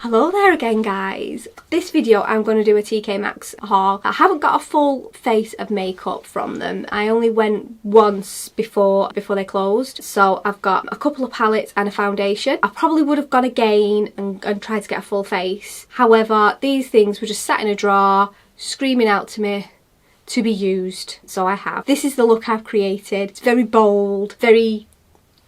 Hello there again, guys. This video I'm going to do a TK Maxx haul. I haven't got a full face of makeup from them. I only went once before they closed. So I've got a couple of palettes and a foundation. I probably would have gone again and tried to get a full face. However, these things were just sat in a drawer, screaming out to me to be used. So I have. This is the look I've created. It's very bold, very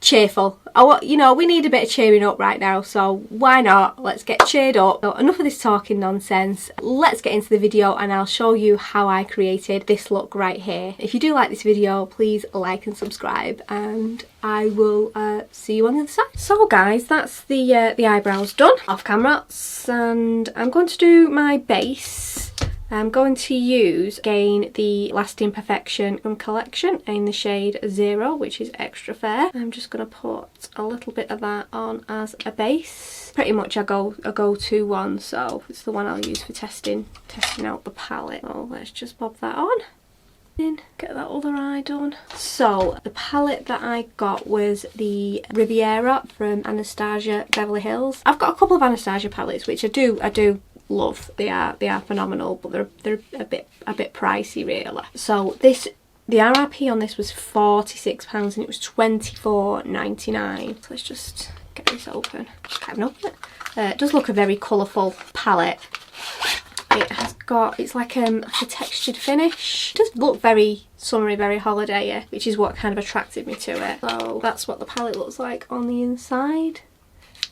cheerful. Oh, you know, we need a bit of cheering up right now, so why not? Let's get cheered up. So enough of this talking nonsense. Let's get into the video and I'll show you how I created this look right here. If you do like this video, please like and subscribe, and I will see you on the other side. So guys, that's the eyebrows done off camera, and I'm going to do my base. I'm going to use again the Lasting Perfection from Collection in the shade 0, which is extra fair. I'm just going to put a little bit of that on as a base. Pretty much a go-to one, so it's the one I'll use for testing out the palette. So let's just bob that on. Get that other eye done. So the palette that I got was the Riviera from Anastasia Beverly Hills. I've got a couple of Anastasia palettes which I do love. They are phenomenal, but they're a bit pricey really. So the RRP on this was £46 and it was £24.99. So let's just get this open. Just kind of open it. It does look a very colourful palette. It's like a textured finish. It does look very summery, very holiday-y, which is what kind of attracted me to it. So that's what the palette looks like on the inside.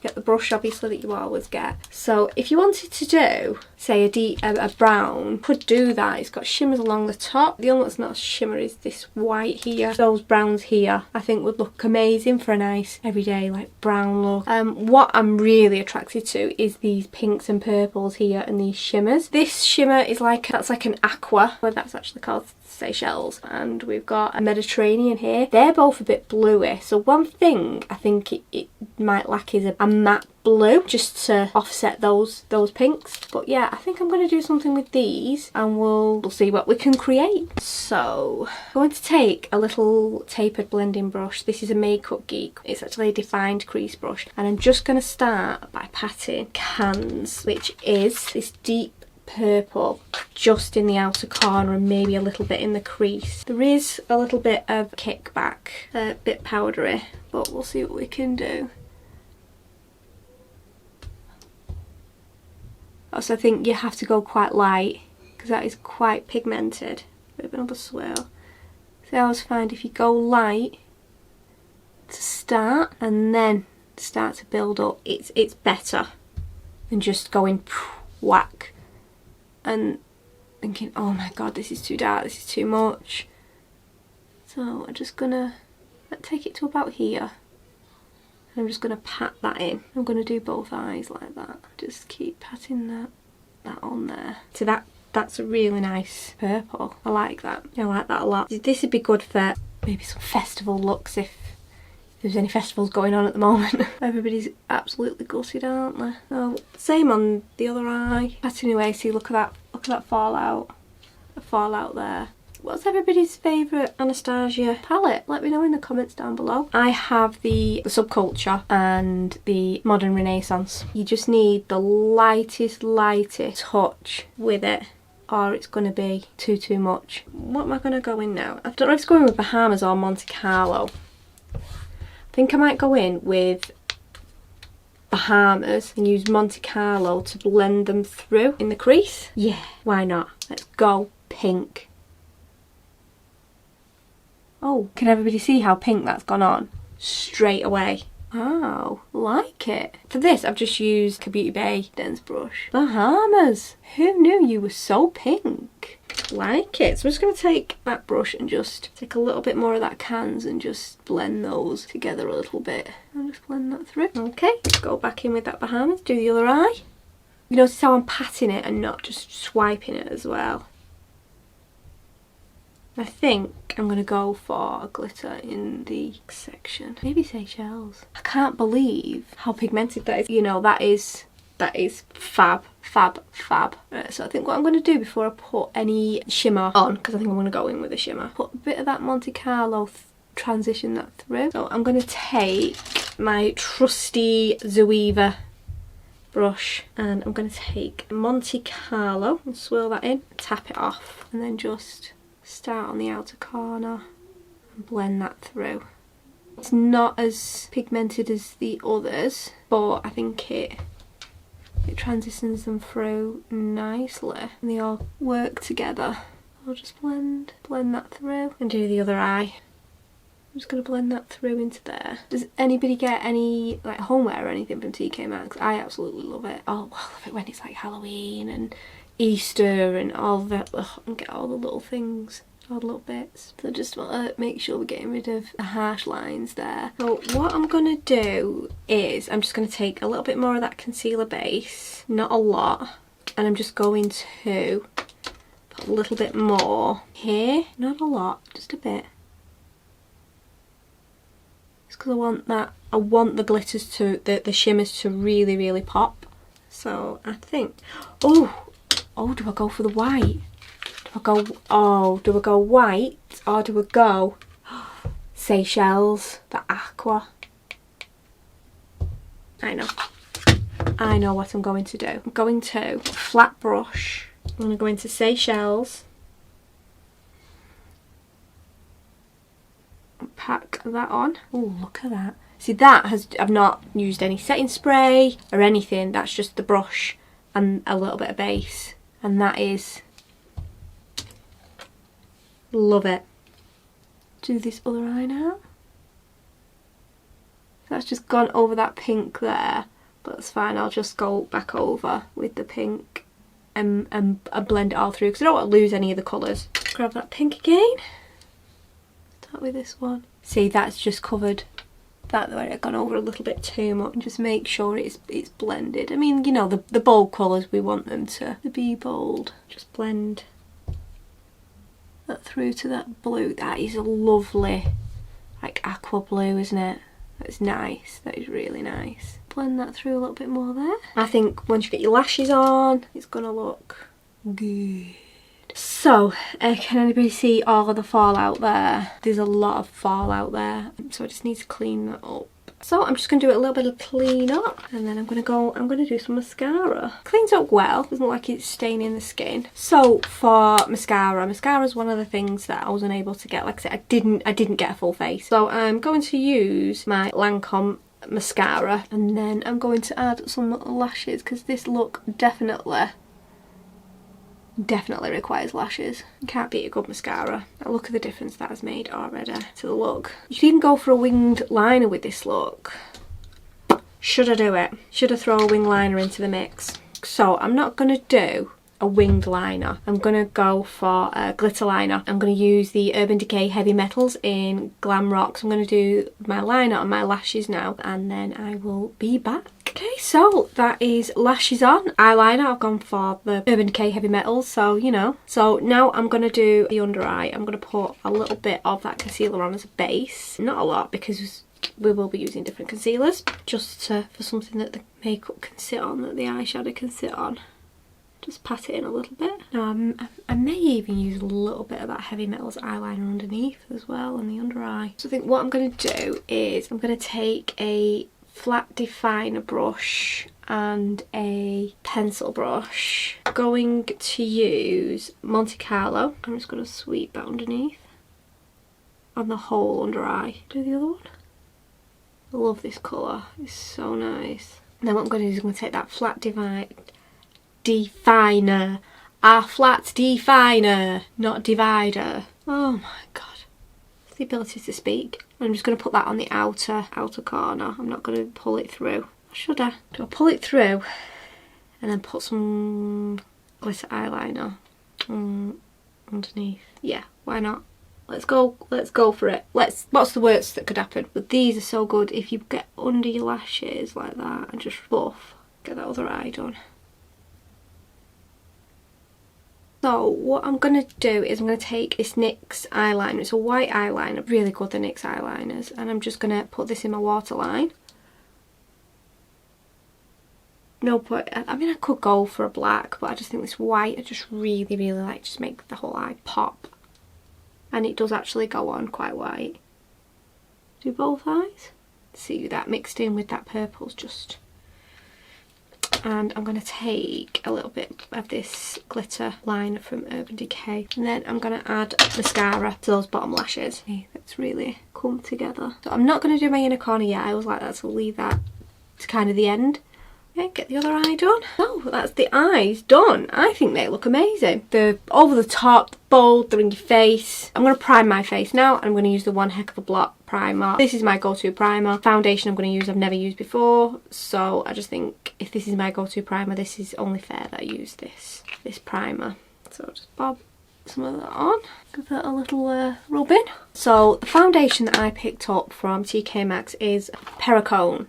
Get the brush obviously that you always get. So if you wanted to do, say, a brown, could do that. It's got shimmers along the top. The only one that's not a shimmer is this white here. Those browns here I think would look amazing for a nice everyday like brown look. What I'm really attracted to is these pinks and purples here and these shimmers. This shimmer is that's like an aqua, well that's actually called Seychelles, and we've got a Mediterranean here. They're both a bit bluey, so one thing I think it might lack is a matte blue just to offset those pinks. But yeah, I think I'm going to do something with these and we'll see what we can create. So I'm going to take a little tapered blending brush. This is a Makeup Geek. It's actually a defined crease brush, and I'm just going to start by patting Cans, which is this deep purple just in the outer corner and maybe a little bit in the crease. There is a little bit of kickback, a bit powdery, but we'll see what we can do. Also, I think you have to go quite light because that is quite pigmented. Bit of another swirl. So I always find if you go light to start and then start to build up, it's better than just going whack and thinking, oh my god, this is too dark, this is too much. So I'm just gonna take it to about here. I'm just gonna pat that in. I'm gonna do both eyes like that. Just keep patting that on there. So that's a really nice purple. I like that. I like that a lot. This would be good for maybe some festival looks if there's any festivals going on at the moment. Everybody's absolutely gutted, aren't they? So same on the other eye. Patting away. See, look at that fallout. The fallout there. What's everybody's favourite Anastasia palette? Let me know in the comments down below. I have the Subculture and the Modern Renaissance. You just need the lightest touch with it, or it's going to be too much. What am I going to go in now? I don't know if it's going with Bahamas or Monte Carlo. I think I might go in with Bahamas and use Monte Carlo to blend them through in the crease. Yeah, why not? Let's go pink. Oh, can everybody see how pink that's gone on? Straight away. Oh, like it. For this, I've just used a Beauty Bay dense brush. Bahamas! Who knew you were so pink? Like it. So I'm just going to take that brush and just take a little bit more of that Cans and just blend those together a little bit. And just blend that through. Okay, go back in with that Bahamas, do the other eye. You notice how I'm patting it and not just swiping it as well. I think I'm going to go for a glitter in the section. Maybe Seychelles. I can't believe how pigmented that is. You know, that is fab. So I think what I'm going to do before I put any shimmer on, because I think I'm going to go in with a shimmer, put a bit of that Monte Carlo, transition that through. So I'm going to take my trusty Zoeva brush, and I'm going to take Monte Carlo and swirl that in, tap it off, and then just start on the outer corner and blend that through. It's not as pigmented as the others, but I think it transitions them through nicely and they all work together. I'll just blend that through and do the other eye. I'm just going to blend that through into there. Does anybody get any like homeware or anything from TK Maxx? I absolutely love it. Oh, I love it when it's like Halloween and Easter and all that. And get all the little things, all the little bits. So just want to make sure we're getting rid of the harsh lines there. So what I'm going to do is I'm just going to take a little bit more of that concealer base, not a lot, and I'm just going to put a little bit more here, not a lot, just a bit. Because I want the glitters to, the shimmers to really, really pop. So I think, oh, do I go for the white? Do I go white or do I go Seychelles, the aqua? I know what I'm going to do. I'm going to flat brush. I'm going to go into Seychelles. Pack that on. Oh, look at that. See, I've not used any setting spray or anything. That's just the brush and a little bit of base. And that is, love it. Do this other eye now. That's just gone over that pink there, but that's fine. I'll just go back over with the pink and blend it all through because I don't want to lose any of the colours. Grab that pink again. Start with this one. See, that's just covered that way. I've gone over a little bit too much. Just make sure it's blended. I mean, you know, the bold colours, we want them to be bold. Just blend that through to that blue. That is a lovely, like, aqua blue, isn't it? That's nice. That is really nice. Blend that through a little bit more there. I think once you get your lashes on, it's gonna look good. So, can anybody see all of the fallout there? There's a lot of fallout there, so I just need to clean that up. So I'm just going to do a little bit of clean up, and then I'm going to do some mascara. Cleans up well, doesn't look like it's staining the skin. So for mascara is one of the things that I wasn't able to get. Like I said, I didn't get a full face. So I'm going to use my Lancome mascara, and then I'm going to add some lashes because this look definitely requires lashes. You can't beat a good mascara. Now look at the difference that has made already to the look. You could even go for a winged liner with this look. Should I do it? Should I throw a winged liner into the mix? So I'm not going to do a winged liner. I'm going to go for a glitter liner. I'm going to use the Urban Decay Heavy Metals in Glam Rocks. I'm going to do my liner on my lashes now, and then I will be back. Okay, so that is lashes on. Eyeliner, I've gone for the Urban Decay Heavy Metals, so you know. So now I'm going to do the under eye. I'm going to put a little bit of that concealer on as a base. Not a lot, because we will be using different concealers. Just for something that the makeup can sit on, that the eyeshadow can sit on. Just pat it in a little bit. Now I may even use a little bit of that Heavy Metals eyeliner underneath as well on the under eye. So I think what I'm going to do is I'm going to take a flat definer brush and a pencil brush. I'm going to use Monte Carlo. I'm just going to sweep that underneath on the whole under eye. Do the other one. I love this colour. It's so nice. And then what I'm going to do is I'm going to take that flat definer. Our flat definer, not divider. Oh my god. It's the ability to speak. I'm just going to put that on the outer corner. I'm not going to pull it through. Should I? Do I pull it through and then put some glitter eyeliner underneath? Yeah, why not? Let's go for it. What's the worst that could happen? But these are so good if you get under your lashes like that and just fluff. Get that other eye done. So what I'm going to do is I'm going to take this NYX eyeliner. It's a white eyeliner, really good, the NYX eyeliners. And I'm just going to put this in my waterline. No point, I mean I could go for a black, but I just think this white I just really like, just make the whole eye pop. And it does actually go on quite white. Do both eyes. See, that mixed in with that purple's just And I'm going to take a little bit of this glitter liner from Urban Decay. And then I'm going to add mascara to those bottom lashes. See, that's really come together. So I'm not going to do my inner corner yet. I always like that, so I'll leave that to kind of the end. Okay, get the other eye done. Oh, that's the eyes done. I think they look amazing. They're over the top, bold, they're in your face. I'm going to prime my face now, and I'm going to use the One Heck of a Blot primer. This is my go-to primer. Foundation I'm going to use I've never used before, so I just think if this is my go-to primer, this is only fair that I use this primer. So I'll just bob some of that on, give that a little rub in. So the foundation that I picked up from TK Maxx is Perricone.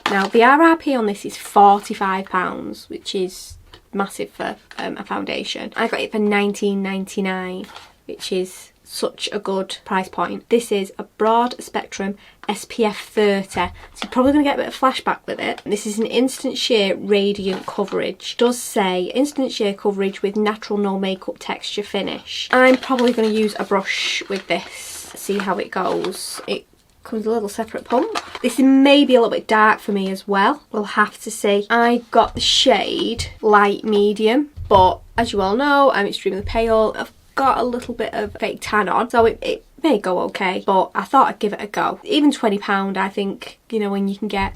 Now the RRP on this is £45, which is massive for a foundation. I got it for £19.99, which is such a good price point. This is a broad spectrum SPF 30, so you're probably going to get a bit of flashback with it. This is an instant sheer radiant coverage. It does say instant sheer coverage with natural no makeup texture finish. I'm probably going to use a brush with this, see how it goes. It comes a little separate pump. This is maybe a little bit dark for me as well. We'll have to see. I got the shade light medium, but as you all know, I'm extremely pale. I've got a little bit of fake tan on, so it may go okay, but I thought I'd give it a go. Even £20, I think, you know, when you can get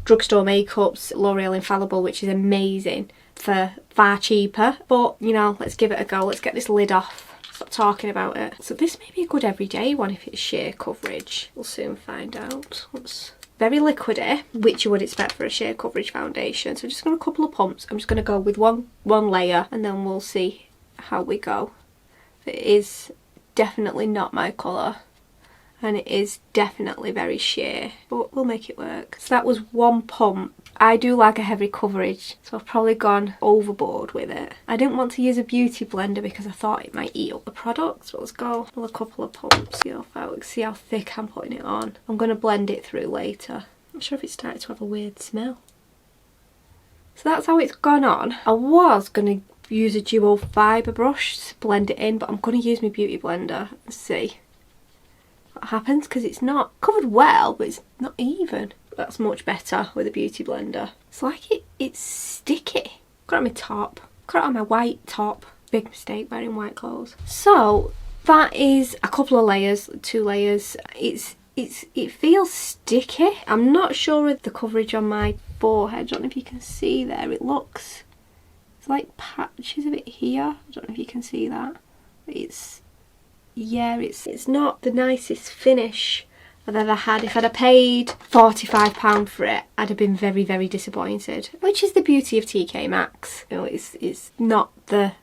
drugstore makeups, L'Oreal Infallible, which is amazing, for far cheaper. But, you know, let's give it a go. Let's get this lid off. Stop talking about it. So this may be a good everyday one if it's sheer coverage. We'll soon find out. It's very liquidy, which you would expect for a sheer coverage foundation. So just got a couple of pumps. I'm just going to go with one layer, and then we'll see how we go. It is definitely not my colour, and it is definitely very sheer, but we'll make it work. So that was one pump. I do like a heavy coverage, so I've probably gone overboard with it. I didn't want to use a beauty blender because I thought it might eat up the product, so let's go with a couple of pumps. See how thick I'm putting it on. I'm going to blend it through later. I'm not sure if it started to have a weird smell. So that's how it's gone on. I was going to use a dual fibre brush to blend it in, but I'm going to use my beauty blender and see what happens, because it's not covered well, but it's not even. That's much better with a beauty blender. It's like it's sticky. Got it on my top. Got it on my white top. Big mistake wearing white clothes. So that is a couple of layers, 2 layers. It feels sticky. I'm not sure of the coverage on my forehead. I don't know if you can see there. It's like patches of it here. I don't know if you can see that. It's not the nicest finish I've ever had. If I'd have paid £45 for it, I'd have been very, very disappointed. Which is the beauty of TK Maxx. You know, it's not the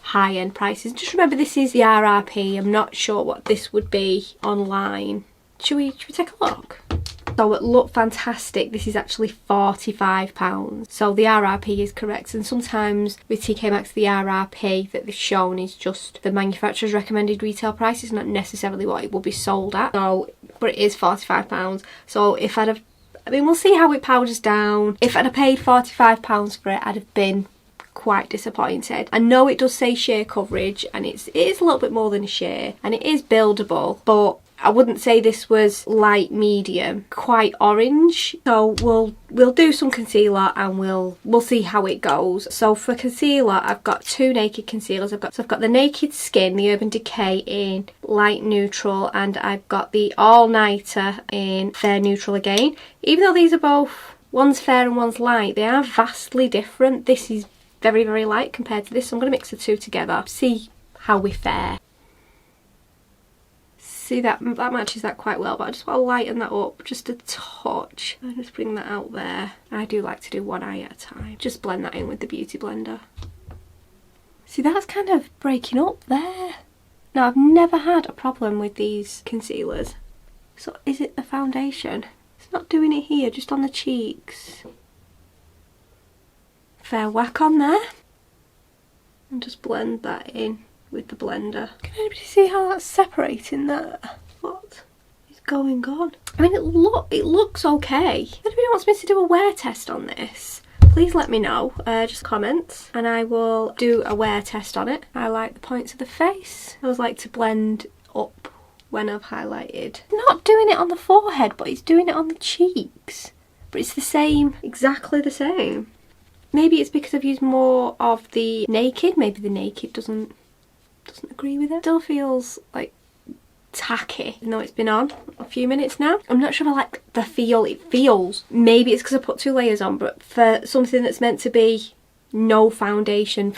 high-end prices. Just remember, this is the RRP. I'm not sure what this would be online. Should we take a look? So it looked fantastic. This is actually £45. So the RRP is correct, and sometimes with TK Maxx the RRP that they've shown is just the manufacturer's recommended retail price. It's not necessarily what it will be sold at. So, but it is £45. So if I'd have, I mean, we'll see how it powders down. If I'd have paid £45 for it, I'd have been quite disappointed. I know it does say sheer coverage, and it is a little bit more than a sheer, and it is buildable, but I wouldn't say this was light medium, quite orange. So we'll do some concealer and we'll see how it goes. So for concealer, I've got 2 naked concealers. I've got the Naked Skin, the Urban Decay in light neutral, and I've got the All Nighter in fair neutral again. Even though these are both, one's fair and one's light, they are vastly different. This is very, very light compared to this. So I'm going to mix the 2 together, see how we fare. See, that matches that quite well, but I just want to lighten that up just a touch. I just bring that out there. I do like to do one eye at a time. Just blend that in with the beauty blender. See, that's kind of breaking up there. Now, I've never had a problem with these concealers. So is it the foundation? It's not doing it here, just on the cheeks. Fair whack on there. And just blend that in with the blender. Can anybody see how that's separating there? What is going on? I mean, it looks okay. If anybody wants me to do a wear test on this, please let me know. Just comment and I will do a wear test on it. I like the points of the face. I always like to blend up when I've highlighted. Not doing it on the forehead, but it's doing it on the cheeks. But it's the same, exactly the same. Maybe it's because I've used more of the Naked. Maybe the Naked doesn't agree with it. Still feels like tacky, even though it's been on a few minutes now. I'm not sure I like the feel it feels. Maybe it's because I put 2 layers on, but for something that's meant to be no foundation,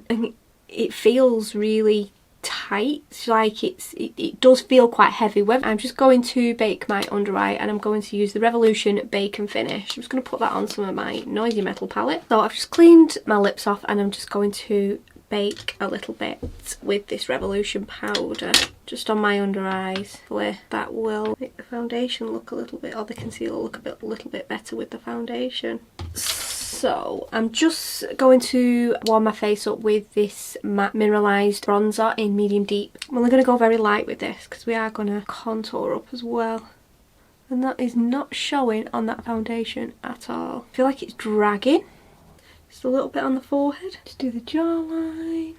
and it feels really tight. It's like it does feel quite heavy. I'm just going to bake my under eye, and I'm going to use the Revolution Bake and Finish. I'm just going to put that on some of my Noisy Metal palette. So I've just cleaned my lips off, and I'm just going to bake a little bit with this Revolution powder just on my under eyes. That will make the foundation look a little bit, or the concealer look a little bit better with the foundation. So I'm just going to warm my face up with this matte mineralized bronzer in medium deep. I'm only going to go very light with this because we are going to contour up as well. And that is not showing on that foundation at all. I feel like it's dragging. Just a little bit on the forehead. Just do the jawline.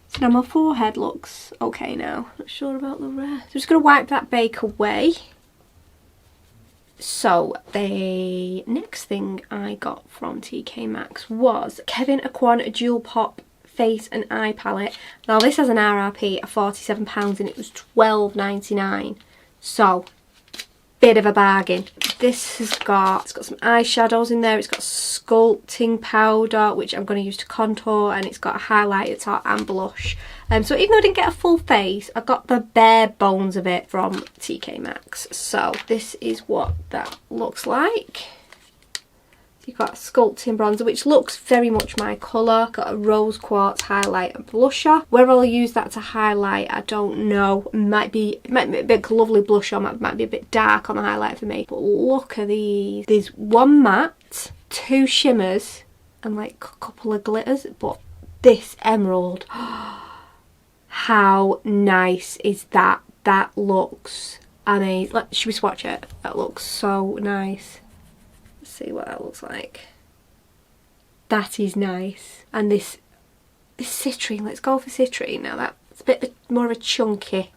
So now my forehead looks okay now. Not sure about the rest. So I'm just going to wipe that bake away. So the next thing I got from TK Maxx was Kevyn Aucoin Dual Pop Face and Eye Palette. Now this has an RRP of £47 and it was £12.99. So bit of a bargain. It's got some eyeshadows in there. It's got sculpting powder, which I'm going to use to contour, and it's got a highlighter top and blush. So even though I didn't get a full face, I got the bare bones of it from TK Maxx. So this is what that looks like. You've got a sculpting bronzer, which looks very much my colour. Got a rose quartz highlight and blusher. Where I'll use that to highlight, I don't know. Might be a bit lovely blusher, might be a bit dark on the highlight for me. But look at these. There's one matte, 2 shimmers, and like a couple of glitters. But this emerald, how nice is that? That looks amazing. Should we swatch it? That looks so nice. See what that looks like. That is nice. And this citrine, let's go for citrine now. That's a bit more of a chunky.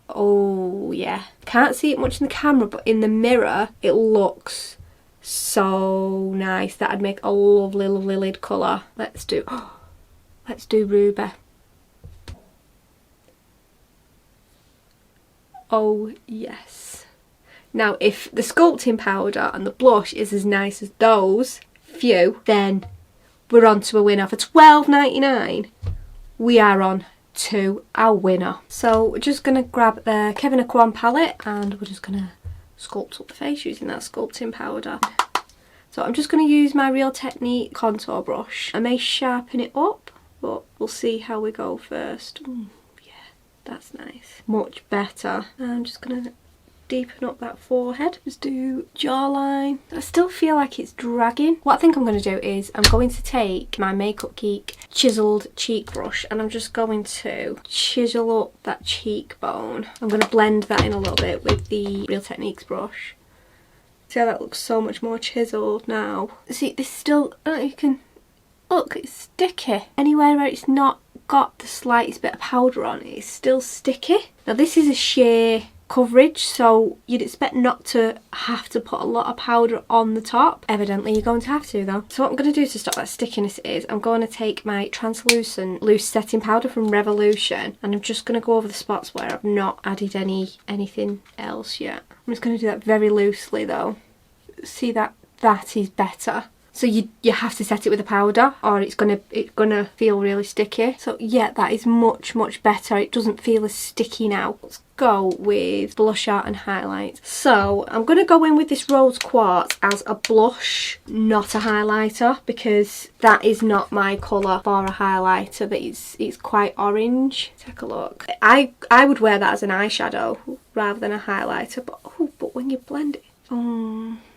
Oh yeah, can't see it much in the camera, but in the mirror it looks so nice. That'd make a lovely lid colour. Let's do Ruby. Oh yes. Now, if the sculpting powder and the blush is as nice as those few, then we're on to a winner. For £12.99, we are on to our winner. So we're just going to grab the Kevyn Aucoin palette and we're just going to sculpt up the face using that sculpting powder. So I'm just going to use my Real Technique contour brush. I may sharpen it up, but we'll see how we go first. Yeah, that's nice. Much better. I'm just going to deepen up that forehead. Just do jawline. I still feel like it's dragging. What I think I'm going to do is I'm going to take my Makeup Geek chiseled cheek brush and I'm just going to chisel up that cheekbone. I'm going to blend that in a little bit with the Real Techniques brush. See how that looks so much more chiseled now. See, this still, you can, look, it's sticky. Anywhere where it's not got the slightest bit of powder on, it's still sticky. Now this is a sheer coverage, so you'd expect not to have to put a lot of powder on the top. Evidently you're going to have to though. So what I'm going to do to stop that stickiness is I'm going to take my translucent loose setting powder from Revolution and I'm just going to go over the spots where I've not added anything else yet. I'm just going to do that very loosely though. See, that is better. So you have to set it with a powder or it's gonna feel really sticky. So yeah, that is much better. It doesn't feel as sticky now. Let's go with blusher and highlight. So I'm gonna go in with this rose quartz as a blush, not a highlighter, because that is not my colour for a highlighter. But it's quite orange. Take a look. I would wear that as an eyeshadow rather than a highlighter. But when you blend it,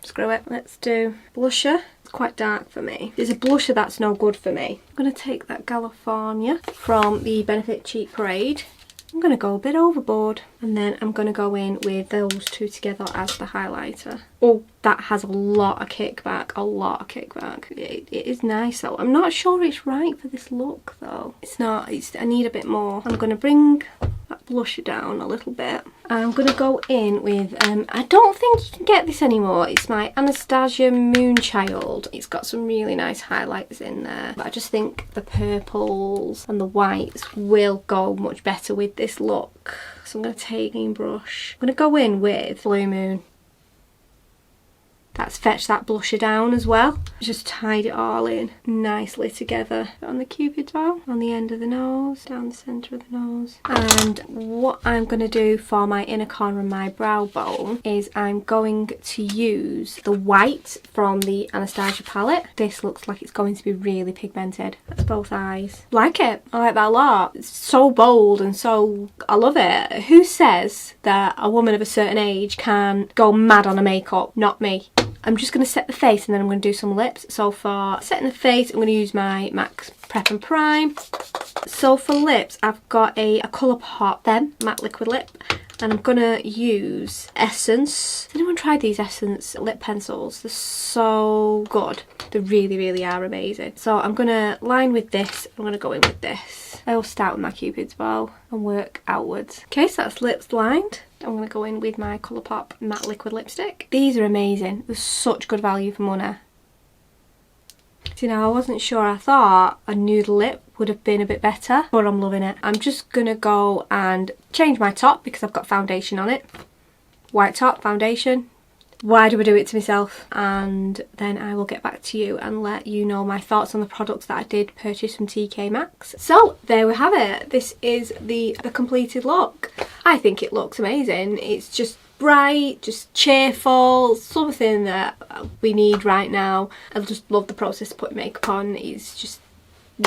screw it. Let's do blusher. It's quite dark for me. There's a blusher that's no good for me. I'm going to take that California from the Benefit Cheek Parade. I'm going to go a bit overboard. And then I'm going to go in with those two together as the highlighter. Oh, that has a lot of kickback. A lot of kickback. It is nice though. I'm not sure it's right for this look though. It's not. I need a bit more. I'm going to bring that blusher down a little bit. I'm going to go in with, I don't think you can get this anymore. It's my Anastasia Moonchild. It's got some really nice highlights in there. But I just think the purples and the whites will go much better with this look. So I'm going to take a clean brush. I'm going to go in with Blue Moon. That's fetched that blusher down as well. Just tied it all in nicely together on the cupid's bow, on the end of the nose, down the centre of the nose. And what I'm going to do for my inner corner of my brow bone is I'm going to use the white from the Anastasia palette. This looks like it's going to be really pigmented. That's both eyes. Like it. I like that a lot. It's so bold and so... I love it. Who says that a woman of a certain age can go mad on a makeup? Not me. I'm just going to set the face and then I'm going to do some lips. So for setting the face, I'm going to use my MAC Prep and Prime. So for lips, I've got a Colourpop Femme matte liquid lip. And I'm going to use Essence. Has anyone tried these Essence lip pencils? They're so good. They really, really are amazing. So I'm going to line with this. I'm going to go in with this. I will start with my Cupid's bow and work outwards. Okay, so that's lips lined. I'm going to go in with my Colourpop matte liquid lipstick. These are amazing. They're such good value for money. You know, I wasn't sure. I thought a nude lip would have been a bit better, but I'm loving it. I'm just going to go and change my top because I've got foundation on it. White top, foundation. Why do I do it to myself? And then I will get back to you and let you know my thoughts on the products that I did purchase from TK Maxx. So there we have it. This is the completed look. I think it looks amazing. It's just bright, just cheerful, something that we need right now. I just love the process of putting makeup on. It's just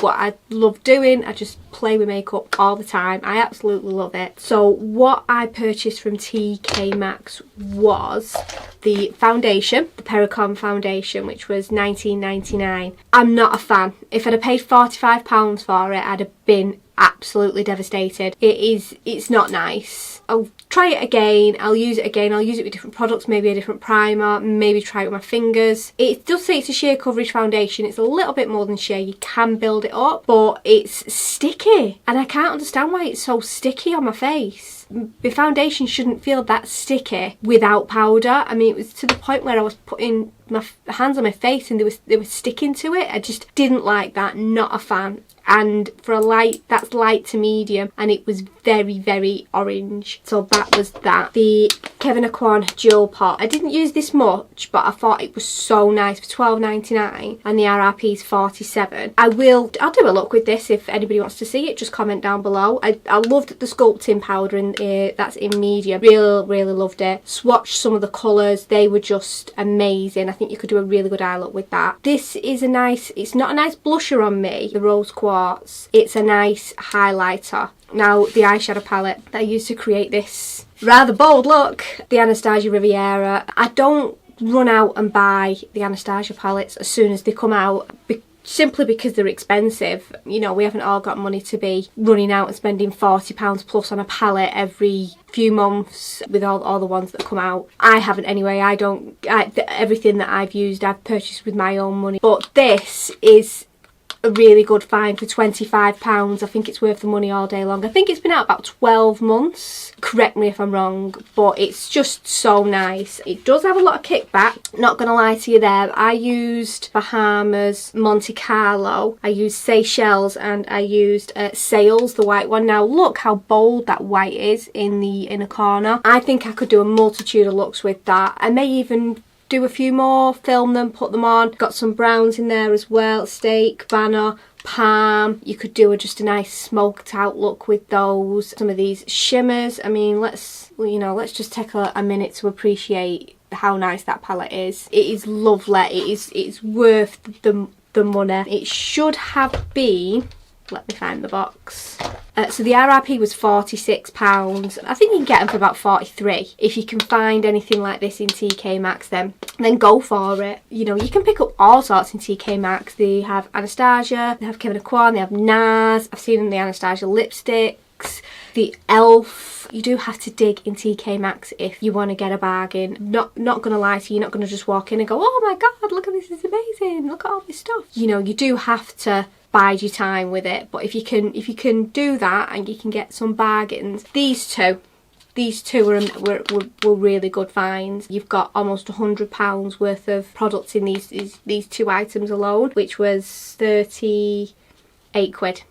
what I love doing. I just play with makeup all the time. I absolutely love it. So what I purchased from TK Maxx was the foundation, the Perricone foundation, which was $19.99. I'm not a fan. If I'd have paid £45 for it, I'd have been absolutely devastated. It's not nice. I'll try it again, I'll use it again, I'll use it with different products, maybe a different primer, maybe try it with my fingers. It does say it's a sheer coverage foundation. It's a little bit more than sheer. You can build it up, but it's sticky and I can't understand why it's so sticky on my face. The foundation shouldn't feel that sticky without powder. I mean, it was to the point where I was putting my hands on my face and they were sticking to it. I just didn't like that. Not a fan. And for a light, that's light to medium, and it was very, very orange. So that was that. The Kevyn Aucoin Jewel Pot. I didn't use this much, but I thought it was so nice for $12.99, and the RRP is $47. I'll do a look with this if anybody wants to see it. Just comment down below. I loved the sculpting powder in that's in medium. Really loved it. Swatched some of the colours. They were just amazing. I think you could do a really good eye look with that. This is a nice. It's not a nice blusher on me. The Rose Quartz. It's a nice highlighter. Now the eyeshadow palette that I used to create this rather bold look, the Anastasia Riviera. I don't run out and buy the Anastasia palettes as soon as they come out simply because they're expensive. You know, we haven't all got money to be running out and spending £40 plus on a palette every few months with all the ones that come out. I haven't anyway. Everything that I've used I've purchased with my own money. But this is a really good find for £25. I think it's worth the money all day long. I think it's been out about 12 months. Correct me if I'm wrong, but it's just so nice. It does have a lot of kickback, not gonna lie to you there. I used Bahamas, Monte Carlo, I used Seychelles, and I used Sails, the white one. Now look how bold that white is in the inner corner. I think I could do a multitude of looks with that. I may even do a few more, film them, put them on. Got some browns in there as well. Steak, banner, palm. You could do just a nice smoked out look with those. Some of these shimmers. I mean, let's just take a minute to appreciate how nice that palette is. It is lovely. It's worth the money. It should have been, let me find the box. So the RRP was £46. I think you can get them for about $43. If you can find anything like this in TK Maxx, then go for it. You know, you can pick up all sorts in TK Maxx. They have Anastasia, they have Kevyn Aucoin, they have NARS. I've seen them, the Anastasia lipsticks, the ELF. You do have to dig in TK Maxx if you want to get a bargain. Not gonna lie to you, you're not gonna just walk in and go, oh my god, look at this, it's amazing, look at all this stuff. You know, you do have to bide your time with it, but if you can do that and you can get some bargains, these two these two were really good finds. You've got almost £100 worth of products in these two items alone, which was 38 quid.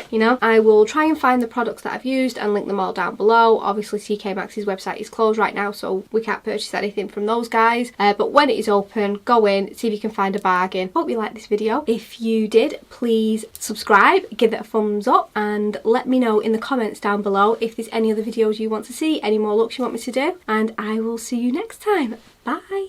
You know, I will try and find the products that I've used and link them all down below. Obviously TK Maxx's website is closed right now, so we can't purchase anything from those guys, but when it is open, go in, see if you can find a bargain. Hope you liked this video. If you did, please subscribe, give it a thumbs up, and let me know in the comments down below if there's any other videos you want to see, any more looks you want me to do, and I will see you next time. Bye!